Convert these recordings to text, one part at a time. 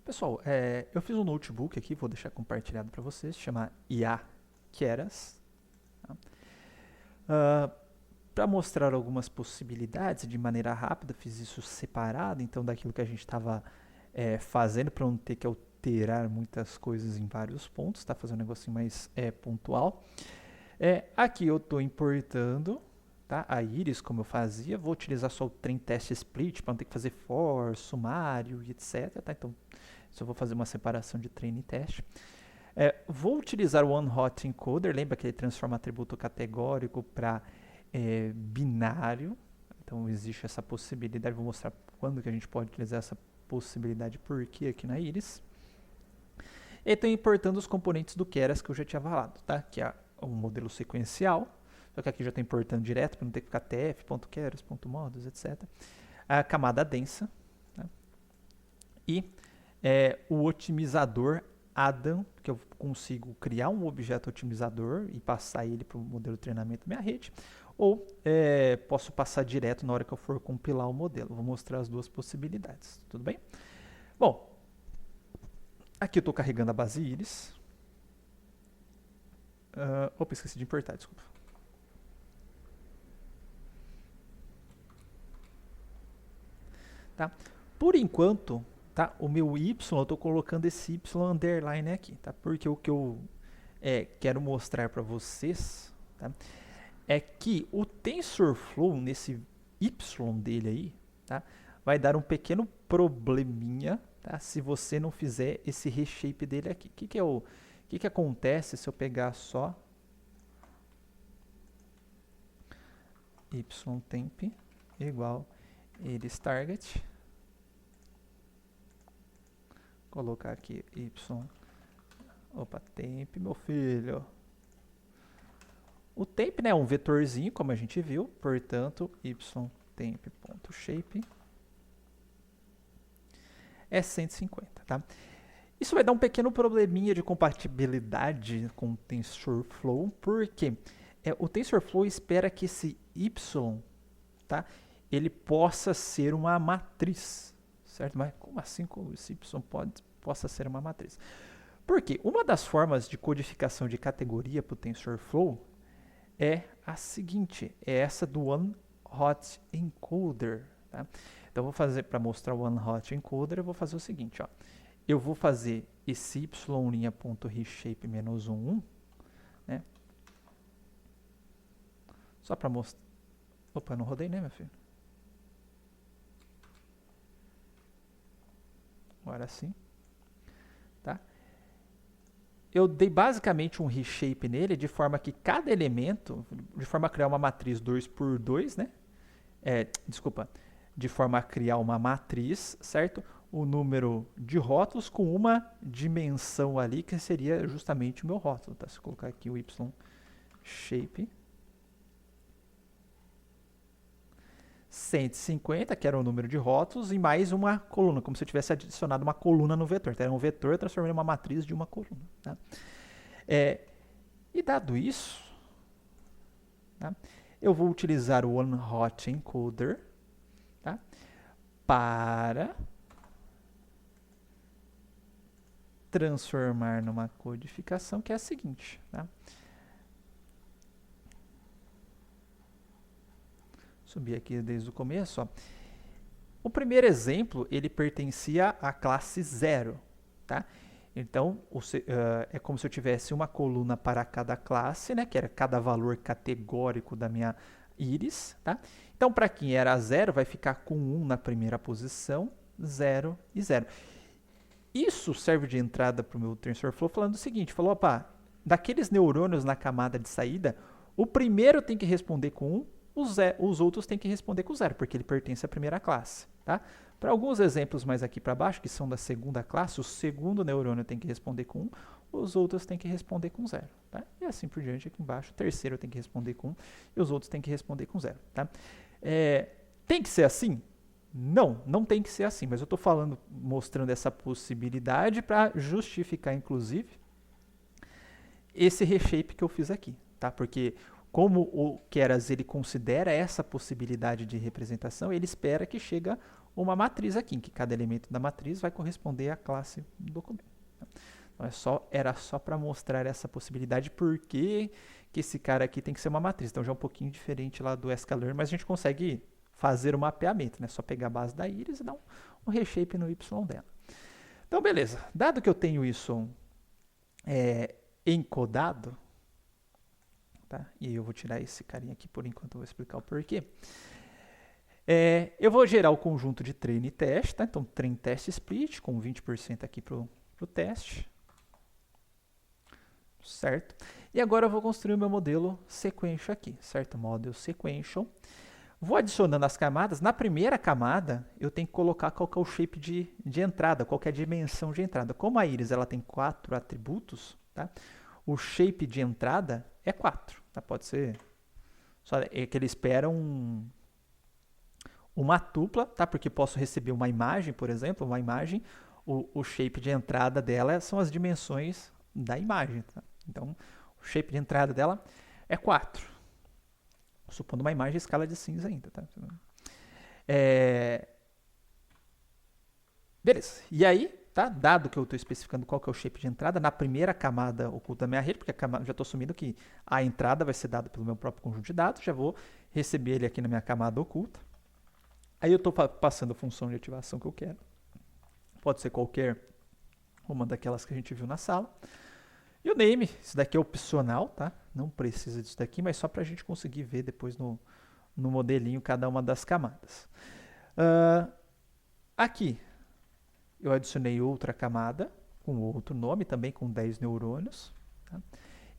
Pessoal, eu fiz um notebook aqui, vou deixar compartilhado para vocês, chama IA Keras. Tá? Para mostrar algumas possibilidades de maneira rápida, fiz isso separado, então daquilo que a gente estava fazendo, para não ter que alterar muitas coisas em vários pontos, tá? Fazer um negocinho mais pontual. Aqui eu estou importando, tá? A Iris, como eu fazia, vou utilizar só o train test split para não ter que fazer for, sumário e etc. Tá? Então, só vou fazer uma separação de train e teste. Vou utilizar o OneHot Encoder, lembra que ele transforma atributo categórico para binário. Então, existe essa possibilidade, vou mostrar quando que a gente pode utilizar essa possibilidade, por que aqui na Iris. E estou importando os componentes do Keras que eu já tinha falado, tá? Que é um modelo sequencial, só que aqui já estou importando direto para não ter que ficar tf.keras.modos, etc. A camada densa, tá? E o otimizador Adam, que eu consigo criar um objeto otimizador e passar ele para o modelo de treinamento da minha rede, ou posso passar direto na hora que eu for compilar o modelo. Vou mostrar as duas possibilidades, tudo bem? Bom, aqui eu estou carregando a base Iris. Opa, esqueci de importar, desculpa. Tá? Por enquanto, tá? O meu y, eu estou colocando esse y underline aqui, tá? Porque o que eu quero mostrar para vocês, tá? É que o TensorFlow, nesse y dele aí, tá? Vai dar um pequeno probleminha, tá? Se você não fizer esse reshape dele aqui. O que acontece se eu pegar só ytemp igual iris target, colocar aqui temp, meu filho. O temp, né, é um vetorzinho, como a gente viu, portanto, ytemp.shape é 150, tá? Isso vai dar um pequeno probleminha de compatibilidade com o TensorFlow, porque o TensorFlow espera que esse y, tá, ele possa ser uma matriz, certo? Mas como assim esse y possa ser uma matriz? Porque uma das formas de codificação de categoria para o TensorFlow é a seguinte, é essa do OneHot Encoder, tá? Então, eu vou fazer, para mostrar o OneHot Encoder, eu vou fazer o seguinte, ó. Eu vou fazer esse y'.reshape-1, né? Só para mostrar. Opa, eu não rodei, né, meu filho? Agora sim. Tá? Eu dei basicamente um reshape nele de forma que cada elemento, de forma a criar uma matriz 2x2, né? Desculpa. De forma a criar uma matriz, certo? O número de rótulos com uma dimensão ali, que seria justamente o meu rótulo. Tá? Se eu colocar aqui o y_shape 150, que era o número de rótulos, e mais uma coluna, como se eu tivesse adicionado uma coluna no vetor. Então, era um vetor, eu transformei em uma matriz de uma coluna. Tá? E dado isso, tá? Eu vou utilizar o OneHot Encoder, tá? Para transformar numa codificação que é a seguinte, tá? Subir aqui desde o começo, ó. O primeiro exemplo, ele pertencia à classe 0, tá? Então, é como se eu tivesse uma coluna para cada classe, né? Que era cada valor categórico da minha Iris, tá? Então, para quem era 0, vai ficar com 1 na primeira posição, 0 e 0. Isso serve de entrada para o meu TensorFlow falando o seguinte, falou, opa, daqueles neurônios na camada de saída, o primeiro tem que responder com 1, os outros têm que responder com 0, porque ele pertence à primeira classe. Tá? Para alguns exemplos mais aqui para baixo, que são da segunda classe, o segundo neurônio tem que responder com 1, os outros têm que responder com 0. Tá? E assim por diante aqui embaixo, o terceiro tem que responder com 1 e os outros têm que responder com 0. Tá? Tem que ser assim? Não, não tem que ser assim, mas eu estou mostrando essa possibilidade para justificar, inclusive, esse reshape que eu fiz aqui, tá? Porque como o Keras ele considera essa possibilidade de representação, ele espera que chegue uma matriz aqui, em que cada elemento da matriz vai corresponder à classe do documento. Então, era só para mostrar essa possibilidade, porque que esse cara aqui tem que ser uma matriz. Então já é um pouquinho diferente lá do sklearn, mas a gente consegue fazer o mapeamento, né? Só pegar a base da íris e dar um reshape no y dela. Então, beleza. Dado que eu tenho isso encodado, tá? E eu vou tirar esse carinha aqui por enquanto, eu vou explicar o porquê. Eu vou gerar o conjunto de treino e teste, tá? Então, treino, teste, split, com 20% aqui para o teste. Certo? E agora eu vou construir o meu modelo sequential aqui, certo? Model sequential. Vou adicionando as camadas. Na primeira camada, eu tenho que colocar qual que é o shape de entrada, qual que é a dimensão de entrada. Como a íris ela tem 4 atributos, tá? O shape de entrada é 4. Tá? Pode ser... Só é que ele espera uma tupla, tá? Porque posso receber uma imagem, por exemplo, uma imagem. O shape de entrada dela são as dimensões da imagem, tá? Então, o shape de entrada dela é 4. Supondo uma imagem em escala de cinza ainda, tá? Beleza. E aí, tá? Dado que eu estou especificando qual que é o shape de entrada, na primeira camada oculta da minha rede, porque já estou assumindo que a entrada vai ser dada pelo meu próprio conjunto de dados, já vou receber ele aqui na minha camada oculta. Aí eu estou passando a função de ativação que eu quero. Pode ser qualquer uma daquelas que a gente viu na sala. E o name, isso daqui é opcional, tá? Não precisa disso daqui, mas só para a gente conseguir ver depois no modelinho cada uma das camadas. Aqui, eu adicionei outra camada com outro nome, também com 10 neurônios. Tá?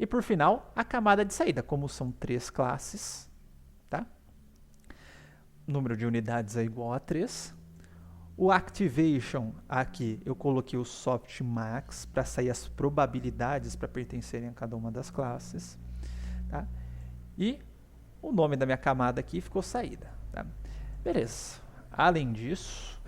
E por final, a camada de saída, como são 3 classes, tá? O número de unidades é igual a 3. O activation, aqui eu coloquei o softmax para sair as probabilidades para pertencerem a cada uma das classes. Tá? E o nome da minha camada aqui ficou saída. Tá? Beleza. Além disso,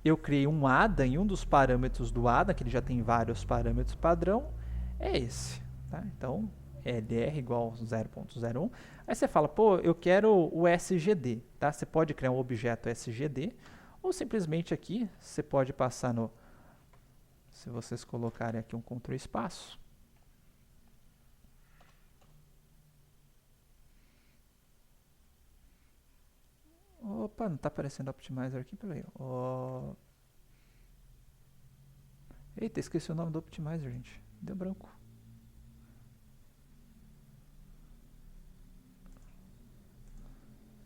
eu criei um ADA em um dos parâmetros do ADA, que ele já tem vários parâmetros padrão, é esse. Tá? Então, LR igual 0.01. Aí você fala, pô, eu quero o SGD. Tá? Você pode criar um objeto SGD, ou simplesmente aqui, você pode passar no... Se vocês colocarem aqui um Ctrl espaço. Opa, não está aparecendo Optimizer aqui, peraí. Eita, esqueci o nome do Optimizer, gente. Deu branco.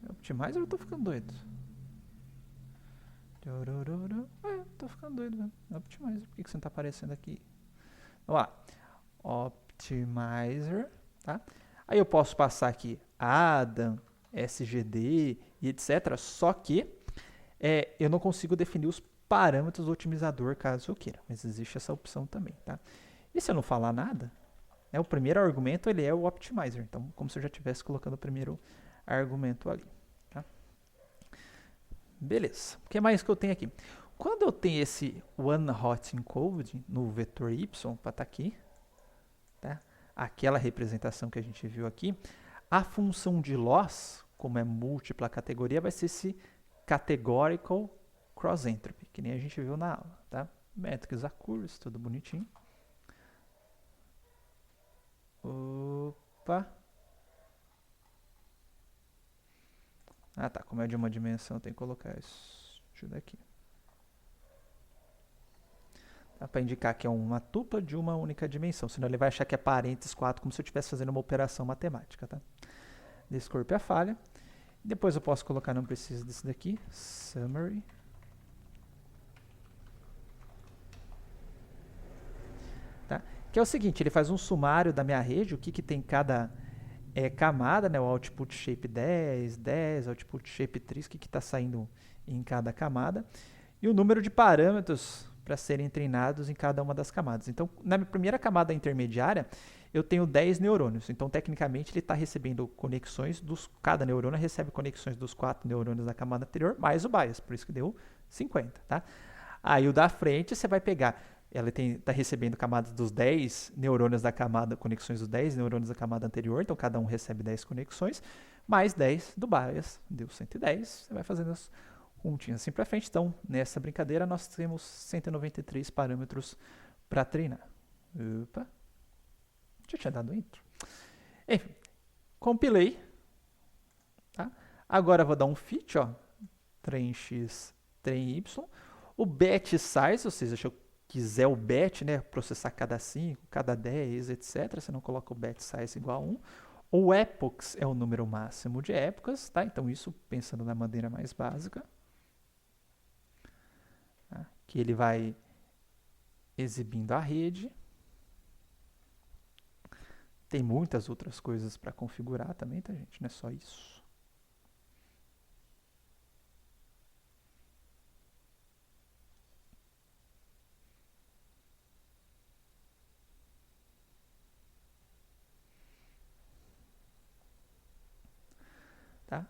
Optimizer ou eu tô ficando doido? Tô ficando doido, velho. Optimizer, por que você não tá aparecendo aqui? Vamos lá. Optimizer, tá? Aí eu posso passar aqui Adam, SGD e etc. Só que eu não consigo definir os parâmetros do otimizador caso eu queira. Mas existe essa opção também, tá? E se eu não falar nada, o primeiro argumento ele é o Optimizer. Então, como se eu já estivesse colocando o primeiro argumento ali. Beleza. O que mais que eu tenho aqui? Quando eu tenho esse one-hot encode no vetor y, para estar aqui, tá? Aquela representação que a gente viu aqui, a função de loss, como é múltipla categoria, vai ser esse categorical cross entropy, que nem a gente viu na aula. Tá? Metrics accuracy, tudo bonitinho. Opa! Ah, tá. Como é de uma dimensão, tem que colocar isso daqui. Dá para indicar que é uma tupla de uma única dimensão. Senão ele vai achar que é parênteses 4, como se eu estivesse fazendo uma operação matemática. Tá? Desse corpo é a falha. Depois eu posso colocar, não precisa desse daqui. Summary. Tá? Que é o seguinte, ele faz um sumário da minha rede, o que tem cada... camada, né, o output shape 10, 10, output shape 3, o que está saindo em cada camada, e o número de parâmetros para serem treinados em cada uma das camadas. Então, na minha primeira camada intermediária, eu tenho 10 neurônios. Então, tecnicamente, ele está recebendo conexões cada neurônio recebe conexões dos 4 neurônios da camada anterior, mais o bias, por isso que deu 50. Tá? Aí o da frente, você vai pegar... Ela está recebendo camadas dos 10 neurônios da camada, conexões dos 10 neurônios da camada anterior, então cada um recebe 10 conexões, mais 10 do bias, deu 110, você vai fazendo juntinhos assim para frente. Então, nessa brincadeira, nós temos 193 parâmetros para treinar. Opa, já tinha dado intro. Enfim, compilei. Tá? Agora eu vou dar um fit, ó, trem x, trem y. O batch size, ou seja, se eu quiser o batch, né, processar cada 5, cada 10, etc., você não coloca o batch size igual a 1. O epochs é o número máximo de épocas, tá? Então isso pensando na maneira mais básica, tá? Que ele vai exibindo a rede. Tem muitas outras coisas para configurar também, tá, gente? Não é só isso. Tá?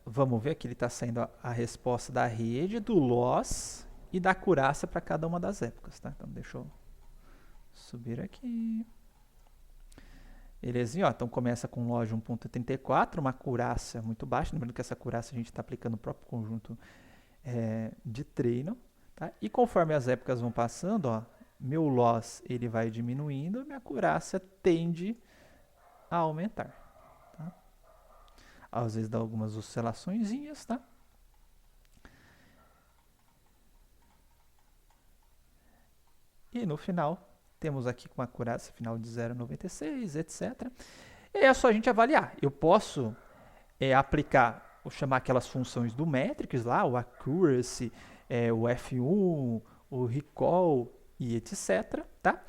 Vamos ver que ele está saindo a resposta da rede, do loss e da acurácia para cada uma das épocas. Tá? Então deixa eu subir aqui. Belezinha, ó, então começa com loss de 1.84, uma acurácia muito baixa. Lembrando que essa acurácia a gente está aplicando no próprio conjunto de treino. Tá? E conforme as épocas vão passando, ó, meu loss ele vai diminuindo, minha acurácia tende a aumentar. Tá? Às vezes dá algumas oscilaçõezinhas, tá? E no final, temos aqui com uma acurácia final de 0,96, etc. E é só a gente avaliar. Eu posso aplicar, vou chamar aquelas funções do metrics lá, o accuracy, o F1, o recall e etc. Tá?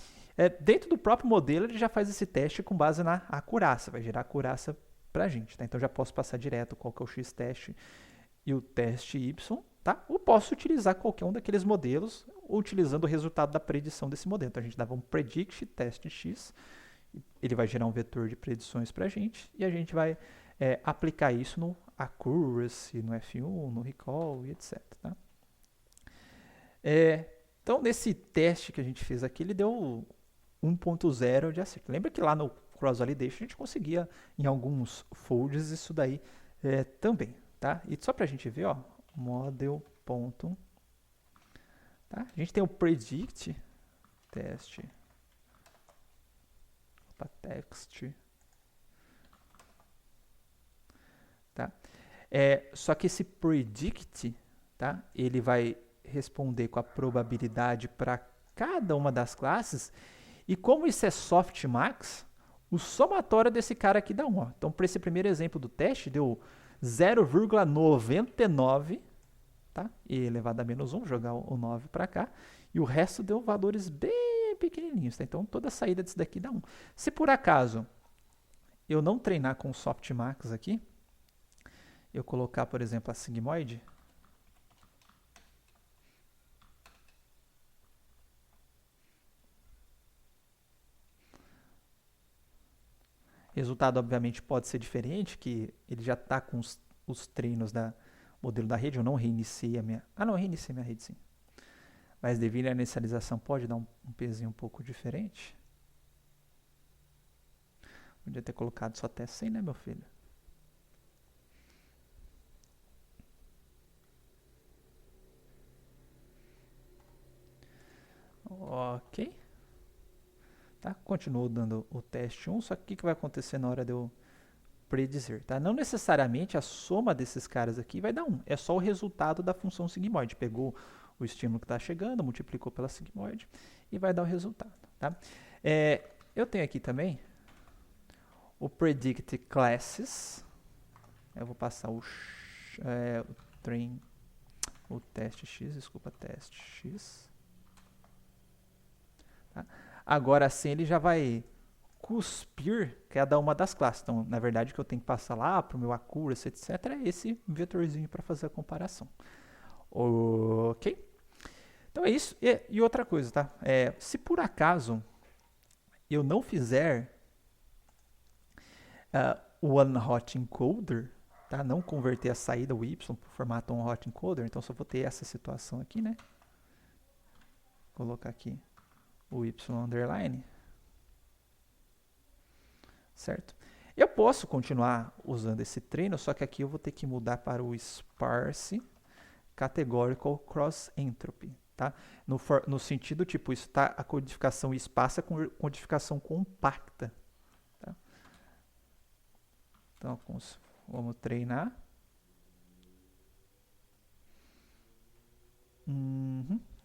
Dentro do próprio modelo, ele já faz esse teste com base na acurácia, vai gerar acurácia para a gente. Tá? Então já posso passar direto qual que é o x-teste e o teste y. Tá? Ou posso utilizar qualquer um daqueles modelos, utilizando o resultado da predição desse modelo. Então a gente dava um predict teste x, ele vai gerar um vetor de predições para a gente, e a gente vai aplicar isso no accuracy, no F1, no recall e etc. Tá? Então, nesse teste que a gente fez aqui, ele deu 1.0 de acerto. Lembra que lá no cross validation a gente conseguia, em alguns folds, isso daí também. Tá? E só para a gente ver, ó, model. Tá? A gente tem o predict teste. Opa, text. Tá? Só que esse predict, tá? Ele vai responder com a probabilidade para cada uma das classes. E como isso é softmax, o somatório desse cara aqui dá 1. Ó. Então, para esse primeiro exemplo do teste, deu 0,99, tá? E elevado a menos 1, jogar o 9 para cá. E o resto deu valores bem pequenininhos. Tá? Então, toda a saída disso daqui dá 1. Se por acaso eu não treinar com o softmax aqui, eu colocar, por exemplo, a sigmoid, resultado obviamente pode ser diferente, que ele já está com os treinos da modelo da rede. Eu não reiniciei a minha... não, reiniciei minha rede sim. Mas devido à inicialização pode dar um pezinho um pouco diferente. Podia ter colocado só até 100, né, meu filho? Ok. Tá? Continuo dando o teste 1, só que o que vai acontecer na hora de eu predizer? Tá? Não necessariamente a soma desses caras aqui vai dar 1. É só o resultado da função sigmoide. Pegou o estímulo que está chegando, multiplicou pela sigmoide e vai dar o resultado. Tá? Eu tenho aqui também o predict classes. Eu vou passar o teste x, desculpa, teste x. Tá? Agora sim ele já vai cuspir cada uma das classes. Então, na verdade, o que eu tenho que passar lá para o meu accuracy, etc., é esse vetorzinho para fazer a comparação. Ok? Então é isso. E outra coisa, tá? Se por acaso eu não fizer o one-hot encoder, tá? Não converter a saída, o y, para o formato one-hot encoder, então só vou ter essa situação aqui, né? Vou colocar aqui o y underline. Certo? Eu posso continuar usando esse treino, só que aqui eu vou ter que mudar para o Sparse Categorical Cross Entropy. Tá? No sentido, tipo, isso tá a codificação esparsa com codificação compacta. Tá? Então, vamos treinar.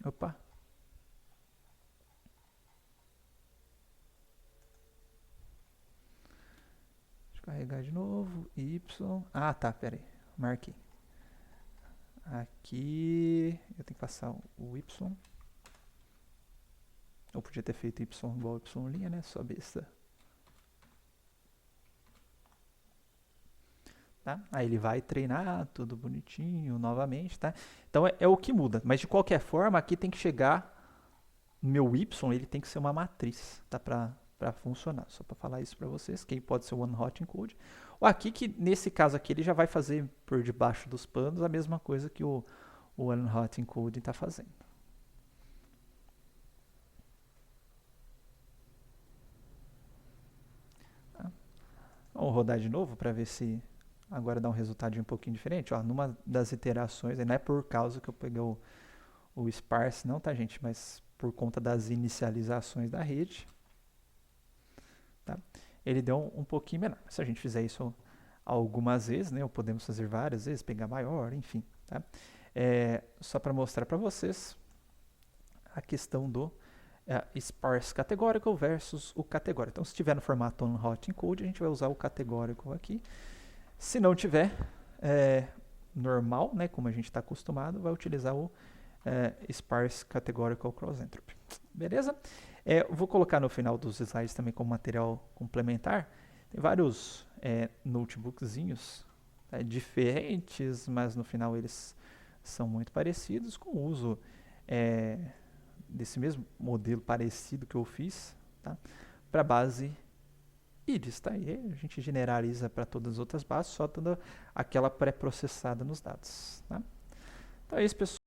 Opa. Deixa eu carregar de novo. Y. Ah, tá, pera aí. Marquei. Aqui eu tenho que passar o Y. Eu podia ter feito Y igual Y', né? Só besta. Tá? Aí ele vai treinar tudo bonitinho novamente, tá? Então é o que muda. Mas de qualquer forma, aqui tem que chegar no meu Y, ele tem que ser uma matriz, tá? Para funcionar. Só para falar isso para vocês, que pode ser o one hot encode. Ou aqui que nesse caso aqui ele já vai fazer por debaixo dos panos a mesma coisa que o one hot encode está fazendo. Tá? Vamos rodar de novo para ver se agora dá um resultado um pouquinho diferente. Ó, numa das iterações, não é por causa que eu peguei o sparse, não, tá, gente? Mas por conta das inicializações da rede, tá? Ele deu um pouquinho menor. Se a gente fizer isso algumas vezes, né? Ou podemos fazer várias vezes, pegar maior, enfim, tá? Só para mostrar para vocês a questão do sparse categorical versus o categórico. Então, se tiver no formato on-hot encode, a gente vai usar o categórico aqui. Se não tiver normal, né, como a gente está acostumado, vai utilizar o sparse categorical cross entropy. Beleza? Vou colocar no final dos slides também como material complementar. Tem vários notebookzinhos diferentes, mas no final eles são muito parecidos, com o uso desse mesmo modelo parecido que eu fiz, tá? Para base IRIS, tá? E a gente generaliza para todas as outras bases, só dando aquela pré-processada nos dados, tá? Então é isso, pessoal.